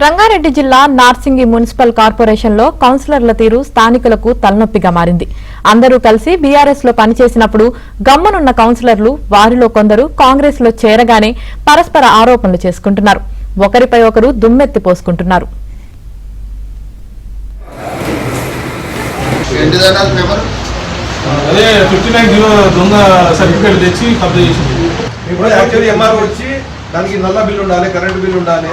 రంగారెడ్డి జిల్లా Narsingi municipal corporation లో కౌన్సిలర్ల తీరు స్థానికులకు తలనొప్పిగా మారింది. అందరూ కలిసి బీఆర్ఎస్ లో పనిచేసినప్పుడు గమ్మనున్న కౌన్సిలర్లు వారిలో కొందరు కాంగ్రెస్ లో చేరగానే పరస్పర ఆరోపణలు చేసుకుంటున్నారు. ఒకరిపై ఒకరు దుమ్మెత్తి పోసుకుంటున్నారు. దానికి నల్ల బిల్లు ఉండాలి, కరెంట్ బిల్లు ఉండాలి.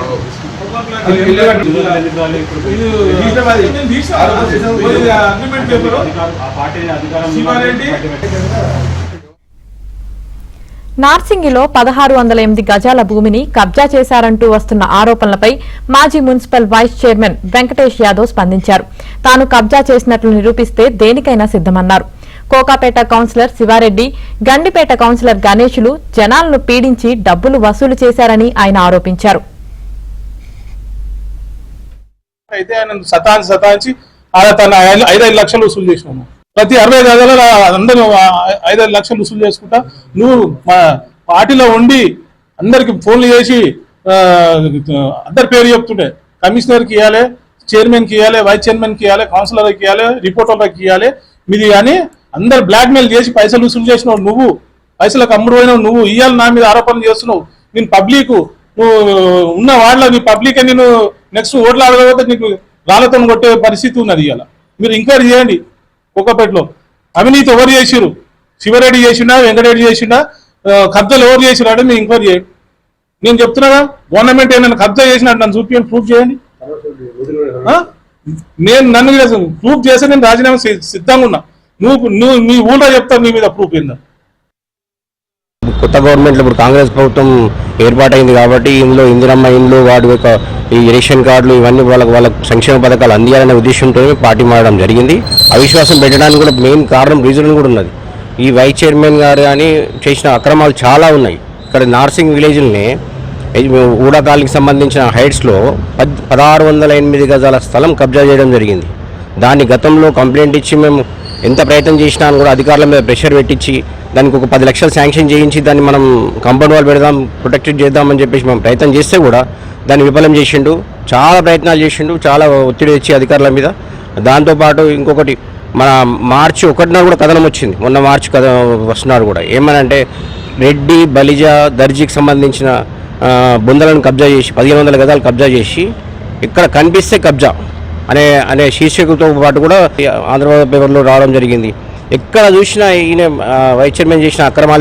నార్సింగిలో 1608 గజాల భూమిని కబ్జా చేశారంటూ వస్తున్న ఆరోపణలపై మాజీ municipal vice chairman Venkatesh Yadav స్పందించారు. తాను కబ్జా చేసినట్లు నిరూపిస్తే దేనికైనా సిద్దమన్నారు. కోకాపేట కౌన్సిలర్ శివారెడ్డి, గండిపేట కౌన్సిలర్ గణేశులు జనాలను పీడించి డబ్బులు వసూలు చేశారని ఆయన ఆరోపించారు. అయితే ఆయన సతాంచి తన 5 లక్షలు వసూలు చేసినాము. ప్రతి 60 గజాల అందరూ 5 లక్షలు వసూలు చేసుకుంటా నువ్వు మా పార్టీలో ఉండి అందరికి ఫోన్లు చేసి అందరి పేరు చెప్తుంటే కమిషనర్కి ఇవ్వాలి, చైర్మన్కి ఇవ్వాలి, వైస్ చైర్మన్కి ఇవ్వాలి, కౌన్సిలర్కి ఇవ్వాలి, రిపోర్టర్కి ఇవ్వాలి, మీది అని అందరు బ్లాక్ మెయిల్ చేసి పైసలు వసూలు చేసినావు. నువ్వు పైసలకు అమ్ముడు పోయినావు. నువ్వు ఇవాళ నా మీద ఆరోపణలు చేస్తున్నావు. నేను పబ్లిక్ నువ్వు ఉన్న వాళ్ళ నీ పబ్లిక్ నేను నెక్స్ట్ ఓట్లు ఆడకపోతే నీకు రాళ్లతో కొట్టే పరిస్థితి ఉన్నది. ఇవాళ మీరు ఎంక్వైరీ చేయండి. కోకాపేటలో అవినీతి ఎవరు చేసిరు? శివరెడ్డి చేసిండా, వెంకటరెడ్డి చేసిండా, కబ్జాలు ఎవరు చేసిరా అంటే మీరు ఎంక్వైరీ చేయండి. నేను చెప్తున్నాగా గవర్నమెంట్ ఏమైనా కబ్జా చేసినట్టు నన్ను చూపించండి, ప్రూఫ్ చేయండి. నన్ను ప్రూఫ్ చేస్తే నేను రాజీనామా సిద్ధంగా ఉన్నా. నువ్వు మీ ఊళ్ళో చెప్తావు నీ మీద ప్రూఫ్ ఏందా? కొత్త గవర్నమెంట్లో ఇప్పుడు కాంగ్రెస్ ప్రభుత్వం ఏర్పాటైంది కాబట్టి ఇందులో ఇందిరమ్మ ఇండ్లు, వాటి యొక్క ఈ రేషన్ కార్డులు ఇవన్నీ వాళ్ళ సంక్షేమ పథకాలు అందియాలనే ఉద్దేశంతో పార్టీ మారడం జరిగింది. అవిశ్వాసం పెట్టడానికి కూడా మెయిన్ కారణం రీజన్ కూడా ఉన్నది. ఈ వైస్ చైర్మన్ గారు అని చేసిన అక్రమాలు చాలా ఉన్నాయి. ఇక్కడ నార్సింగ్ విలేజ్ని ఊడకాలకి సంబంధించిన హైట్స్లో 1608 గజాల స్థలం కబ్జా చేయడం జరిగింది. దాన్ని గతంలో కంప్లైంట్ ఇచ్చి మేము ఎంత ప్రయత్నం చేసినా కూడా అధికారుల మీద ప్రెషర్ పెట్టించి దానికి ఒక 10 లక్షలు శాంక్షన్ చేయించి దాన్ని మనం కాంపౌండ్ వాల్ పెడదాం, ప్రొటెక్టెడ్ చేద్దామని చెప్పేసి మేము ప్రయత్నం చేస్తే కూడా దాన్ని విఫలం చేసిండు. చాలా ప్రయత్నాలు చేసిండు, చాలా ఒత్తిడి తెచ్చి అధికారుల మీద. దాంతోపాటు ఇంకొకటి మన మార్చి 1న కూడా కథనం వచ్చింది. మొన్న మార్చి వస్తున్నారు కూడా ఏమనంటే రెడ్డి, బలిజ, దర్జీకి సంబంధించిన బొందలను కబ్జా చేసి 1500 గజాలు కబ్జా చేసి ఇక్కడ కనిపిస్తే కబ్జా అనే శీర్షికతో పాటు కూడా ఆంధ్రప్రదేశ్ పేపర్లో రావడం జరిగింది. ఎక్కడ చూసినా ఈయన వైస్ చైర్మన్ చేసిన అక్రమాలు